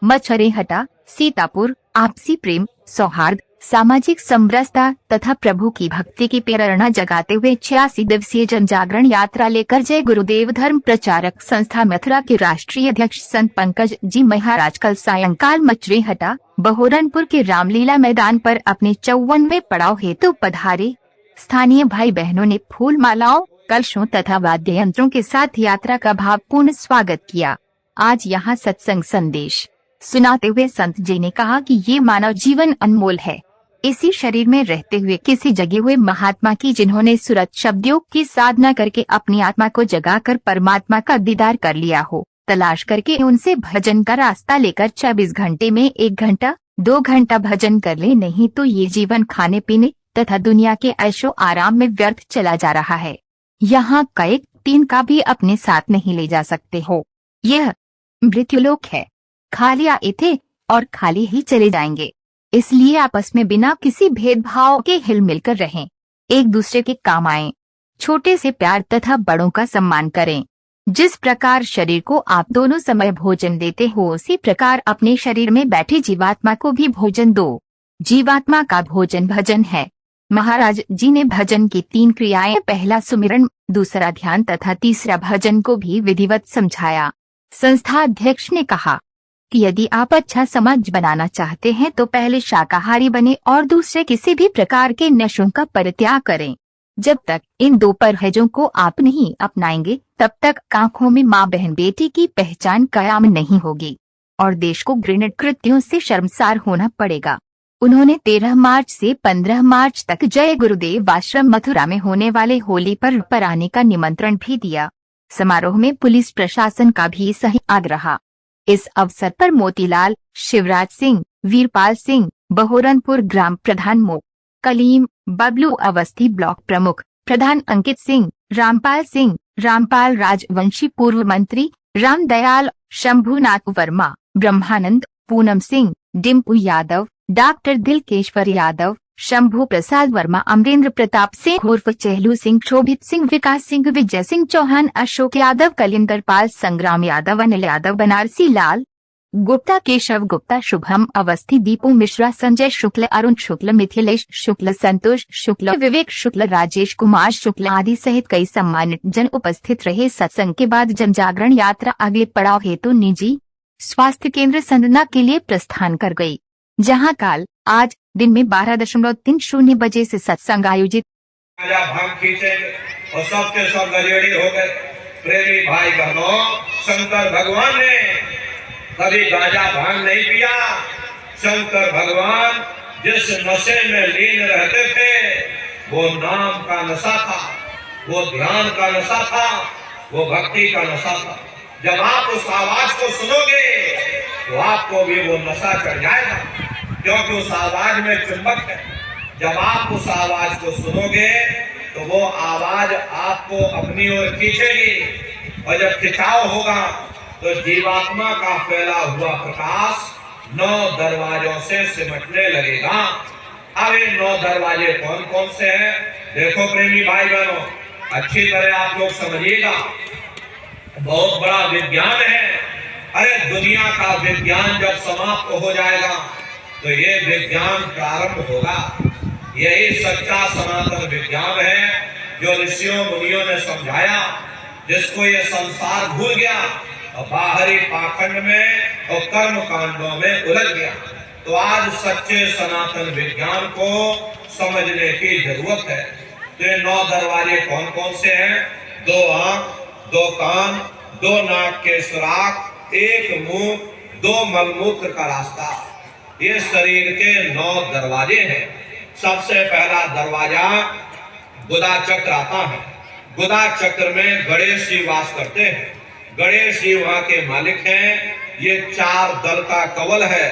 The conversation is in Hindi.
मछरेहटा, सीतापुर आपसी प्रेम, सौहार्द, सामाजिक समरसता तथा प्रभु की भक्ति की प्रेरणा जगाते हुए 86 दिवसीय जन जागरण यात्रा लेकर जय गुरुदेव धर्म प्रचारक संस्था मथुरा के राष्ट्रीय अध्यक्ष संत पंकज जी महाराज कल सायंकाल मछरेहटा, बहोरनपुर के रामलीला मैदान पर अपने 54वें पड़ाव हेतु पधारे। स्थानीय भाई बहनों ने फूल मालाओं, कलशों तथा वाद्य यंत्रों के साथ यात्रा का भावपूर्ण स्वागत किया। आज यहाँ सत्संग संदेश सुनाते हुए संत जी ने कहा कि ये मानव जीवन अनमोल है। इसी शरीर में रहते हुए किसी जगे हुए महात्मा की, जिन्होंने सुरत शब्दयोग की साधना करके अपनी आत्मा को जगाकर परमात्मा का दीदार कर लिया हो, तलाश करके उनसे भजन का रास्ता लेकर 24 घंटे में 1 घंटा 2 घंटा भजन कर ले, नहीं तो ये जीवन खाने पीने तथा दुनिया के ऐशो आराम में व्यर्थ चला जा रहा है। यहाँ का एक तीन का भी अपने साथ नहीं ले जा सकते हो। यह मृत्युलोक है, खाली आए थे और खाली ही चले जाएंगे। इसलिए आपस में बिना किसी भेदभाव के हिल मिलकर रहें, एक दूसरे के काम आएं, छोटे से प्यार तथा बड़ों का सम्मान करें। जिस प्रकार शरीर को आप दोनों समय भोजन देते हो, उसी प्रकार अपने शरीर में बैठे जीवात्मा को भी भोजन दो। जीवात्मा का भोजन भजन है। महाराज जी ने भजन की 3 क्रियाएं, पहला सुमिरन, दूसरा ध्यान तथा तीसरा भजन को भी विधिवत समझाया। संस्था अध्यक्ष ने कहा कि यदि आप अच्छा समाज बनाना चाहते हैं तो पहले शाकाहारी बने और दूसरे किसी भी प्रकार के नशों का परित्याग करें। जब तक इन 2 परहेजों को आप नहीं अपनाएंगे, तब तक आंखों में माँ बहन बेटी की पहचान कायम नहीं होगी और देश को घृणित कृत्यों से शर्मसार होना पड़ेगा। उन्होंने 13 मार्च से 15 मार्च तक जय गुरुदेव आश्रम मथुरा में होने वाले होली पर्व पर आने का निमंत्रण भी दिया। समारोह में पुलिस प्रशासन का भी सहयोग रहा। इस अवसर पर मोतीलाल, शिवराज सिंह, वीरपाल सिंह, बहोरनपुर ग्राम प्रधान मो कलीम, बबलू अवस्थी ब्लॉक प्रमुख प्रधान अंकित सिंह, रामपाल सिंह, रामपाल राजवंशी पूर्व मंत्री, रामदयाल, शंभुनाथ वर्मा, ब्रह्मानंद, पूनम सिंह, डिम्पू यादव, डॉक्टर दिलकेश्वर यादव, शंभू प्रसाद वर्मा, अमरेंद्र प्रताप सिंह उर्फ चहलू सिंह, शोभित सिंह, विकास सिंह, विजय सिंह चौहान, अशोक यादव, कलिंदर पाल, संग्राम यादव, अनिल यादव, बनारसी लाल गुप्ता, केशव गुप्ता, शुभम अवस्थी, दीपू मिश्रा, संजय शुक्ल, अरुण शुक्ल, मिथिलेश शुक्ल, संतोष शुक्ल, विवेक शुक्ल, राजेश कुमार शुक्ल आदि सहित कई सम्मानित जन उपस्थित रहे। सत्संग के बाद जन जागरण यात्रा अगले पड़ाव हेतु निजी स्वास्थ्य केंद्र संदना के लिए प्रस्थान कर गई, जहां काल आज दिन में 12:30 बजे से सत्संग आयोजित। भांग खींचे और सबके सब गजेड़ी हो गए। प्रेमी भाई बहनों, शंकर भगवान ने कभी गांजा भांग नहीं पिया। शंकर भगवान जिस नशे में लीन रहते थे, वो नाम का नशा था, वो ध्यान का नशा था, वो भक्ति का नशा था। जब आप उस आवाज को सुनोगे तो आपको भी वो नशा चढ़ जाएगा, क्योंकि उस आवाज में चुंबक है। जब आप उस आवाज को सुनोगे तो वो आवाज आपको अपनी ओर खींचेगी और जब खिंचाव होगा तो जीवात्मा का फैला हुआ प्रकाश 9 दरवाजों से सिमटने लगेगा। अब ये 9 दरवाजे कौन कौन से हैं? देखो प्रेमी भाई बहनों, अच्छी तरह आप लोग समझिएगा, बहुत बड़ा विज्ञान है। अरे दुनिया का विज्ञान जब समाप्त हो जाएगा तो ये विज्ञान प्रारंभ होगा। यही सच्चा सनातन विज्ञान है जो ऋषियों मुनियों ने समझाया, जिसको ये संसार भूल गया और बाहरी पाखंड में और कर्म कांडों में उलझ गया। तो आज सच्चे सनातन विज्ञान को समझने की जरूरत है। तो ये 9 दरवाजे कौन कौन से हैं? 2 आंख, 2 कान, 2 नाक के सुराख, 1 मुंह, 2 मलमूत्र का रास्ता। ये शरीर के 9 दरवाजे हैं। सबसे पहला दरवाजा गुदा चक्र आता है। गुदा चक्र में गणेश जी वास करते हैं। गणेश जी वहां के मालिक हैं। ये 4 दल का कवल है।